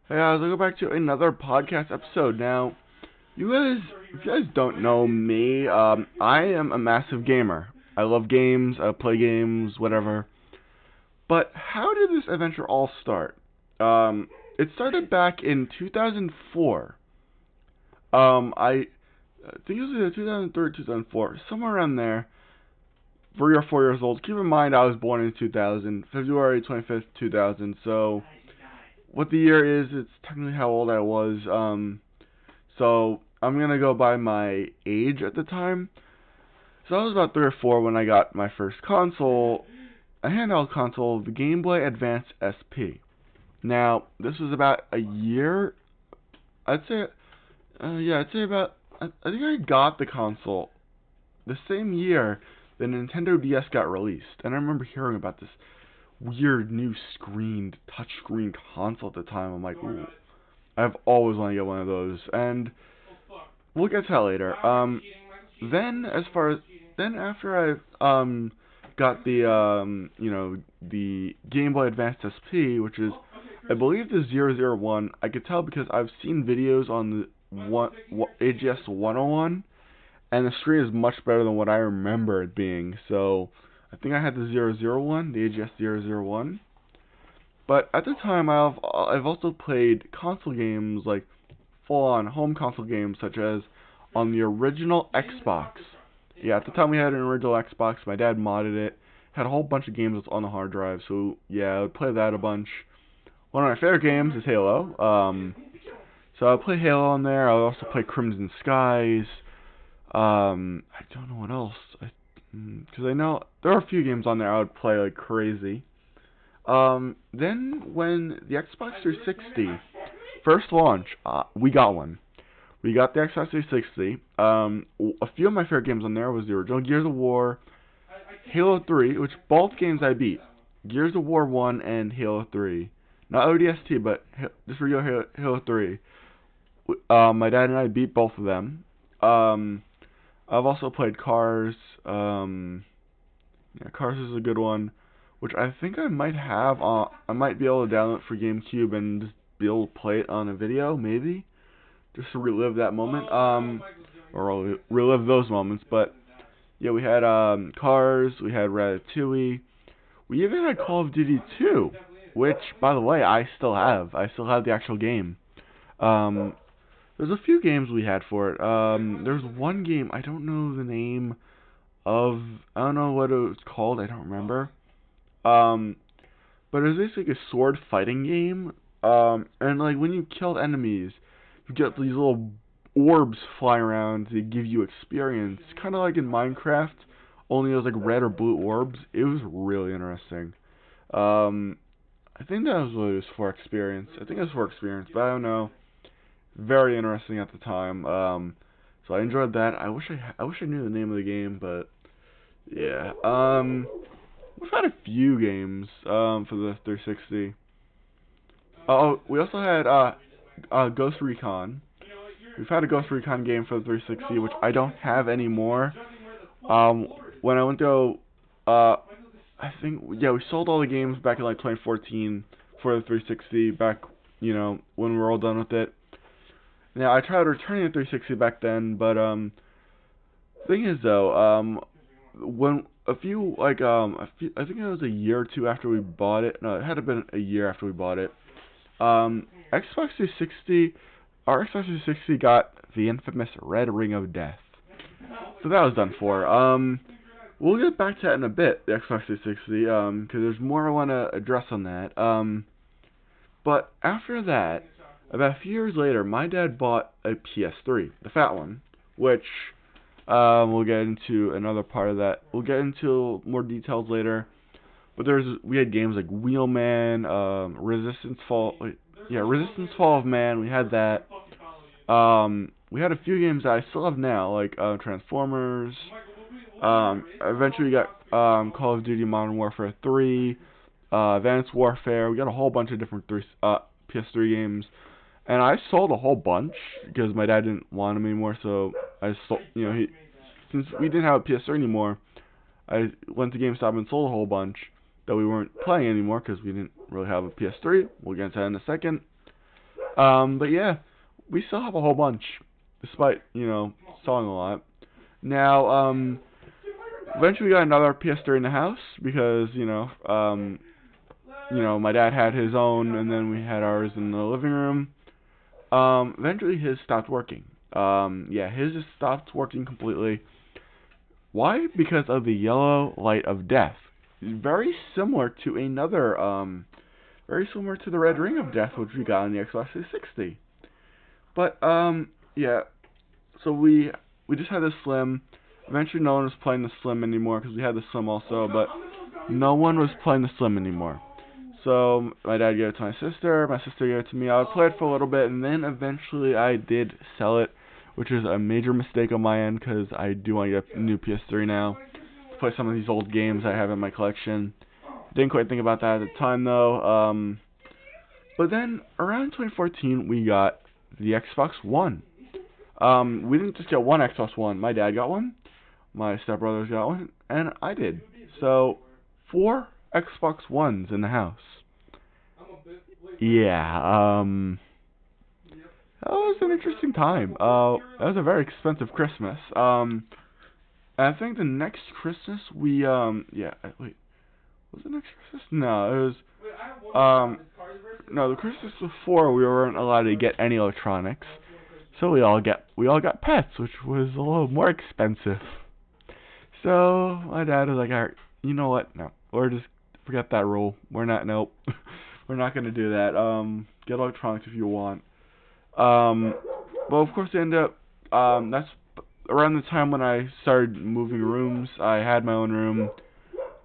Hey guys, welcome back to another podcast episode. Now, if you guys don't know me, I am a massive gamer. I love games, I play games, whatever. But how did this adventure all start? It started back in 2004. I think it was either 2003 or 2004, somewhere around there. 3 or 4 years old. Keep in mind, I was born in 2000, February 25th, 2000. So what the year is, it's technically how old I was. So I'm gonna go by my age at the time. So I was about 3 or 4 when I got my first console, a handheld console, the Game Boy Advance SP. Now this was about a year. I'd say, I'd say about. I think I got the console the same year the Nintendo DS got released, and I remember hearing about this weird new touchscreen console at the time. I'm like, ooh, I've always wanted to get one of those, and we'll get to that later. Then as far as then after I got the Game Boy Advance SP, which is I believe the 001. I could tell because I've seen videos on the AGS 101, and the screen is much better than what I remember it being. So I think I had the 001, the AGS 001. But at the time, I've also played console games, like full-on home console games, such as on the original Xbox. Yeah, at the time we had an original Xbox. My dad modded it. Had a whole bunch of games on the hard drive. So yeah, I would play that a bunch. One of my favorite games is Halo. So I play Halo on there. I also play Crimson Skies. I don't know what else. Because I know there are a few games on there I would play like crazy. Then when the Xbox 360 first launched, we got one. We got the Xbox 360. A few of my favorite games on there was the original Gears of War, Halo 3, which both games I beat. Gears of War 1 and Halo 3. Not ODST, but just regular Halo 3. My dad and I beat both of them. I've also played Cars. Cars is a good one, which I think I might have. I might be able to download it for GameCube and just be able to play it on a video, maybe, just to relive that moment. Or relive those moments. But yeah, we had Cars. We had Ratatouille. We even had Call of Duty 2, which, by the way, I still have. I still have the actual game. There's a few games we had for it. There's one game, I don't know the name of, I don't know what it was called, I don't remember. But it was basically a sword fighting game. And like when you killed enemies, you get these little orbs fly around to give you experience. Kind of like in Minecraft, only it was like red or blue orbs. It was really interesting. I think that was what it was for experience. I think it was for experience, but I don't know. Very interesting at the time. So I enjoyed that. I wish I knew the name of the game, but yeah. We've had a few games for the 360. Oh, we also had Ghost Recon. We've had a Ghost Recon game for the 360, which I don't have anymore. When I went to I think we sold all the games back in like 2014 for the 360. Back when we were all done with it. Now, I tried returning the 360 back then, but, thing is, though, when I think it was a year or two after we bought it. No, it had been a year after we bought it. Xbox 360, our Xbox 360 got the infamous Red Ring of Death. So that was done for. We'll get back to that in a bit, the Xbox 360, because there's more I want to address on that. But after that, about a few years later, my dad bought a PS3, the fat one, which we'll get into another part of that. We'll get into more details later. But we had games like Wheelman, Resistance Fall of Man. We had that. We had a few games that I still have now, like Transformers. Eventually, we got Call of Duty Modern Warfare 3, Advanced Warfare. We got a whole bunch of different PS3 games. And I sold a whole bunch because my dad didn't want them anymore. So I sold, since we didn't have a PS3 anymore, I went to GameStop and sold a whole bunch that we weren't playing anymore because we didn't really have a PS3. We'll get into that in a second. But yeah, we still have a whole bunch, despite selling a lot. Now, eventually we got another PS3 in the house because my dad had his own, and then we had ours in the living room. Eventually his stopped working. Yeah, his just stopped working completely. Why? Because of the yellow light of death. Very similar to very similar to the red ring of death, which we got on the Xbox 360. But yeah. So we just had the Slim. Eventually, no one was playing the Slim anymore because we had the Slim also, but no one was playing the Slim anymore. So my dad gave it to my sister gave it to me. I would play it for a little bit, and then eventually I did sell it, which is a major mistake on my end because I do want to get a new PS3 now to play some of these old games I have in my collection. Didn't quite think about that at the time though. But then around 2014 we got the Xbox One. We didn't just get one Xbox One. My dad got one, my stepbrothers got one, and I did. So 4 Xbox Ones in the house. Yeah, that was an interesting time. That was a very expensive Christmas. I think the next Christmas yeah, wait, was it next Christmas? No, it was, no, the Christmas before we weren't allowed to get any electronics, so we all got pets, which was a little more expensive. So my dad was like, all right, you know what? No, we're just forget that rule. Nope, we're not gonna do that. Get electronics if you want. But of course, they ended up. That's around the time when I started moving rooms. I had my own room.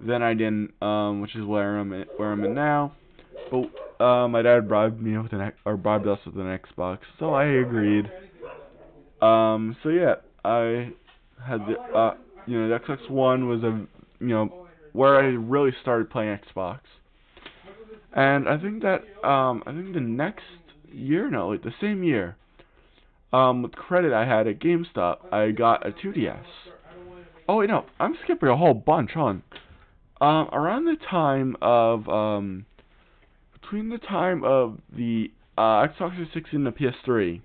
Then I didn't, which is where I'm in now. But my dad bribed me with bribed us with an Xbox, so I agreed. So yeah, I had the Xbox One was where I really started playing Xbox. And I think that I think the next year, no, like the same year, with credit I had at GameStop, I got a 2DS. Oh wait, no, I'm skipping a whole bunch, huh? Around the time of between the time of the Xbox 360 and the PS3,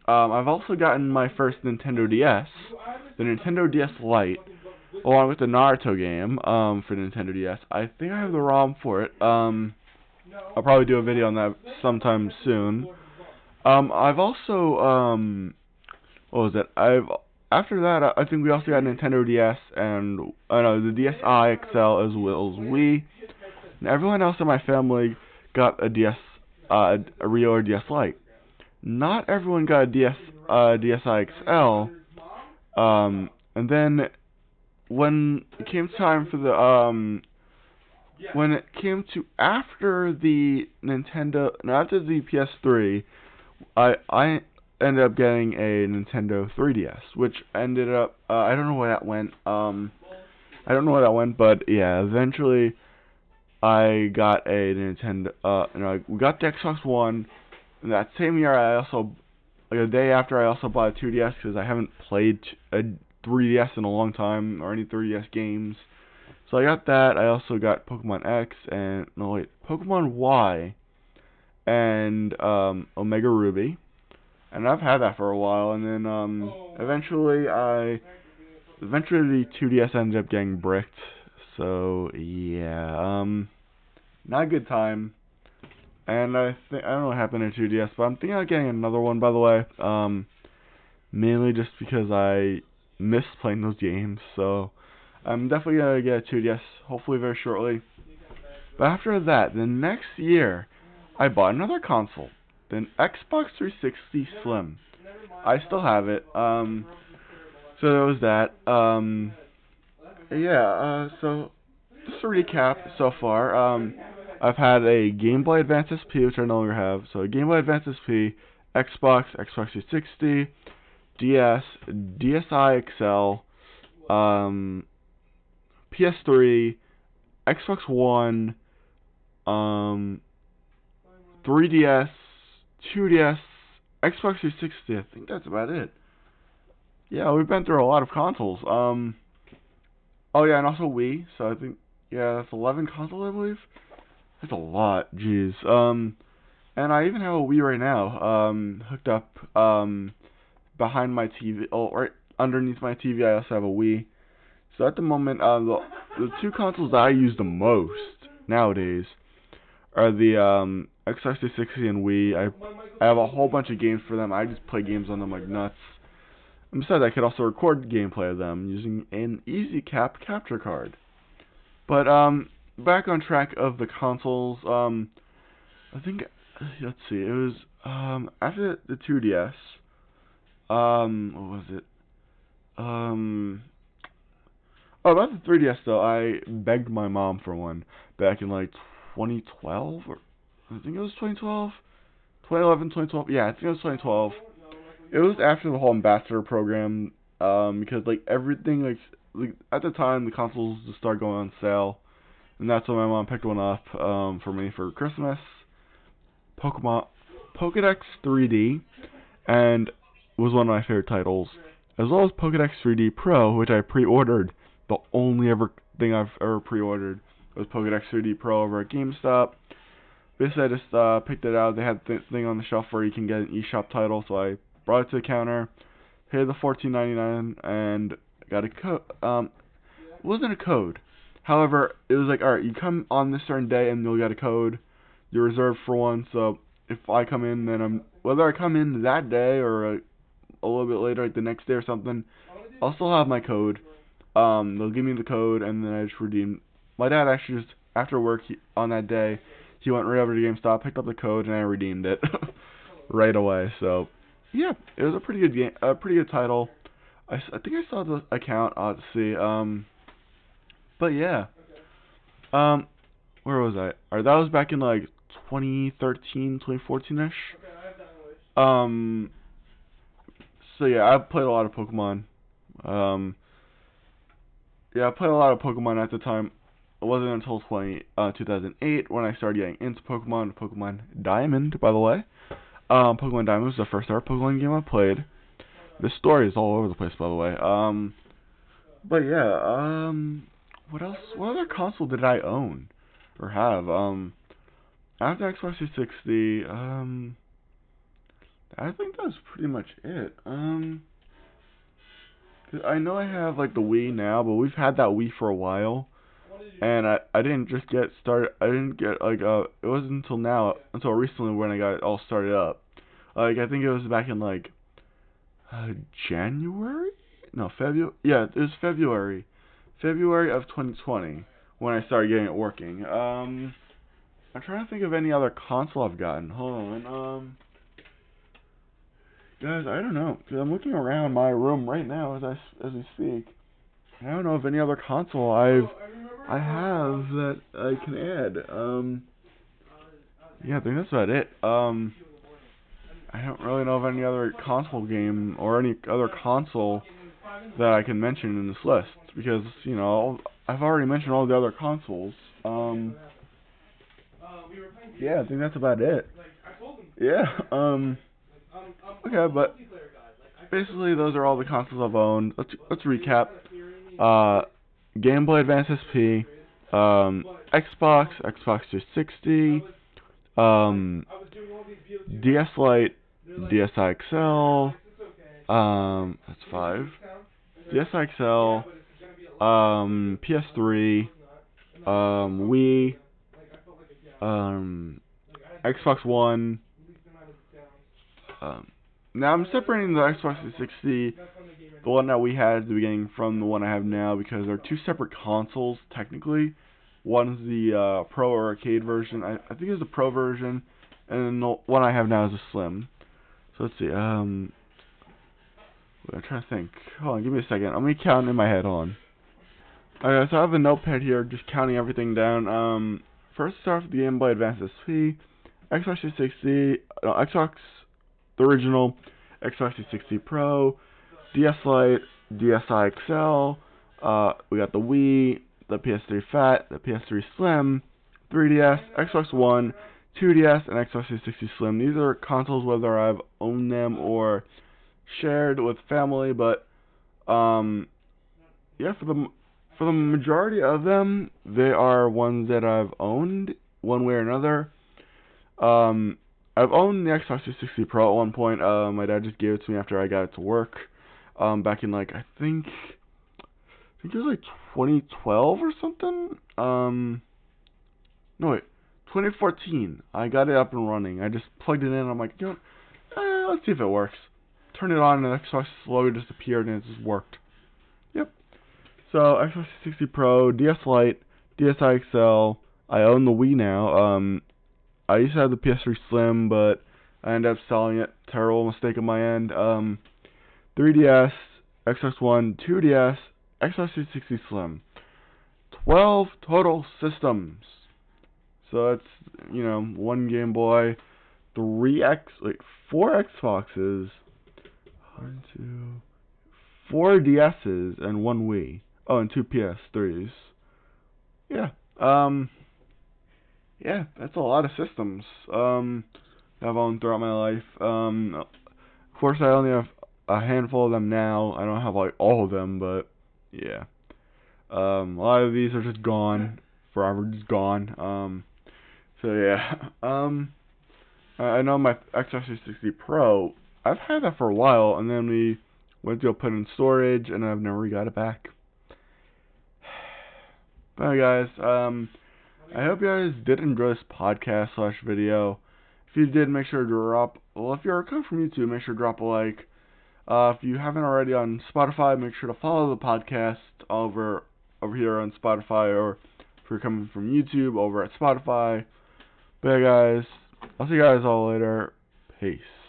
I've also gotten my first Nintendo DS, the Nintendo DS Lite, along with the Naruto game for Nintendo DS. I think I have the ROM for it. I'll probably do a video on that sometime soon. I've also what was it? After that I think we also got Nintendo DS and no, the DSi XL as well as Wii. And everyone else in my family got a DS, a Rio or DS Lite. Not everyone got a DSi XL. And then when it came time for the when it came to after the after the PS3, I ended up getting a Nintendo 3DS, which ended up I don't know where that went. I don't know where that went, but yeah, eventually I got a Nintendo. We got the Xbox One. And that same year, I also, like a day after, I also bought a 2DS because I haven't played a 3DS in a long time or any 3DS games. So I got that. I also got Pokemon X and Pokemon Y and Omega Ruby, and I've had that for a while. And then eventually the 2DS ended up getting bricked. So yeah, not a good time. And I don't know what happened to 2DS, but I'm thinking of getting another one, by the way. Mainly just because I miss playing those games. So I'm definitely gonna get a 2DS, hopefully very shortly. But after that, the next year, I bought another console, the Xbox 360 Slim. I still have it. So there was that. Yeah. So just to recap so far, I've had a Game Boy Advance SP, which I no longer have. So a Game Boy Advance SP, Xbox 360, DS, DSi XL, PS3, Xbox One, 3DS, 2DS, Xbox 360. I think that's about it. Yeah, we've been through a lot of consoles. Oh yeah, and also Wii. So I think that's 11 consoles, I believe. That's a lot, jeez. And I even have a Wii right now, hooked up behind my TV, right underneath my TV. I also have a Wii. So at the moment, the two consoles that I use the most nowadays are the Xbox 360 and Wii. I have a whole bunch of games for them. I just play games on them like nuts. And besides, I could also record gameplay of them using an EasyCap capture card. But back on track of the consoles. I think, let's see, it was after the 2DS. What was it? Oh, about the 3DS though. I begged my mom for one back in like 2012, or I think it was 2012, 2011, 2012. Yeah, I think it was 2012. It was after the whole ambassador program, because like everything like at the time the consoles just started going on sale, and that's when my mom picked one up for me for Christmas. Pokemon Pokedex 3D, and was one of my favorite titles, as well as Pokedex 3D Pro, which I pre-ordered. The only ever thing I've ever pre-ordered was Pokedex 3D Pro over at GameStop. Basically, I just picked it out. They had the thing on the shelf where you can get an eShop title, so I brought it to the counter, paid the $14.99, and got a code. It wasn't a code. However, it was like, alright, you come on this certain day and you'll get a code. You're reserved for one, so if I come in, then whether I come in that day or a little bit later, like the next day or something, I'll still have my code. They'll give me the code, and then I just redeem. My dad actually just, after work on that day, he went right over to GameStop, picked up the code, and I redeemed it right away. So, yeah, it was a pretty good game, a pretty good title. I think I saw the account. I'll have to see. But yeah. Where was I? Alright, that was back in like 2013, 2014-ish. So yeah, I've played a lot of Pokemon. Yeah, I played a lot of Pokemon at the time. It wasn't until 2008 when I started getting into Pokemon. Pokemon Diamond, by the way. Pokemon Diamond was the first ever Pokemon game I played. The story is all over the place, by the way. But yeah, what else? What other console did I own or have? After Xbox 360, I think that's pretty much it. 'Cause I know I have like the Wii now, but we've had that Wii for a while, and I didn't just get started. I didn't get like it wasn't until recently when I got it all started up. Like I think it was back in like January? No, February. Yeah, it was February of 2020 when I started getting it working. I'm trying to think of any other console I've gotten. Hold on. Guys, I don't know, because I'm looking around my room right now as we speak. I don't know of any other console I have that I can add. Yeah, I think that's about it. I don't really know of any other console game or any other console that I can mention in this list, because, you know, I've already mentioned all the other consoles. Yeah, I think that's about it. Yeah, okay, but basically those are all the consoles I've owned. Let's recap. Game Boy Advance SP, Xbox 360, DS Lite, DSi XL, that's 5. DSi XL, PS3, Wii, Xbox One. Now I'm separating the Xbox 360, the one that we had at the beginning, from the one I have now, because they're two separate consoles technically. One's the Pro or Arcade version. I think it's the Pro version, and then the one I have now is a Slim. So let's see. I'm trying to think. Hold on, give me a second. I'm gonna count in my head. Hold on. Okay, so I have a notepad here, just counting everything down. First start with the Game Boy Advance SP, Xbox 360, Xbox the original, Xbox 360 Pro, DS Lite, DSi XL. We got the Wii, the PS3 Fat, the PS3 Slim, 3DS, Xbox One, 2DS, and Xbox 360 Slim. These are consoles whether I've owned them or shared with family, but yeah, for the majority of them, they are ones that I've owned one way or another. I've owned the Xbox 360 Pro at one point. My dad just gave it to me after I got it to work. Back in like I think it was like 2012 or something. No wait, 2014. I got it up and running. I just plugged it in. And I'm like, let's see if it works. Turn it on, and the Xbox slowly just appeared, and it just worked. Yep. So Xbox 360 Pro, DS Lite, DSi XL. I own the Wii now. I used to have the PS3 Slim, but I ended up selling it. Terrible mistake on my end. 3DS, Xbox One, 2DS, Xbox 360 Slim. 12 total systems. So that's, one Game Boy, 4 Xboxes, 4 DSs, and 1 Wii. Oh, and 2 PS3s. Yeah. Yeah, that's a lot of systems. I've owned throughout my life. Of course, I only have a handful of them now. I don't have like all of them, but yeah. A lot of these are just gone, forever just gone. So yeah. I know my Xbox 360 Pro. I've had that for a while, and then we went to go put it in storage, and I've never got it back. Bye guys. I hope you guys did enjoy this podcast / video. If you did, make sure to if you're coming from YouTube, make sure to drop a like. If you haven't already on Spotify, make sure to follow the podcast over here on Spotify, or if you're coming from YouTube, over at Spotify. But yeah, guys, I'll see you guys all later. Peace.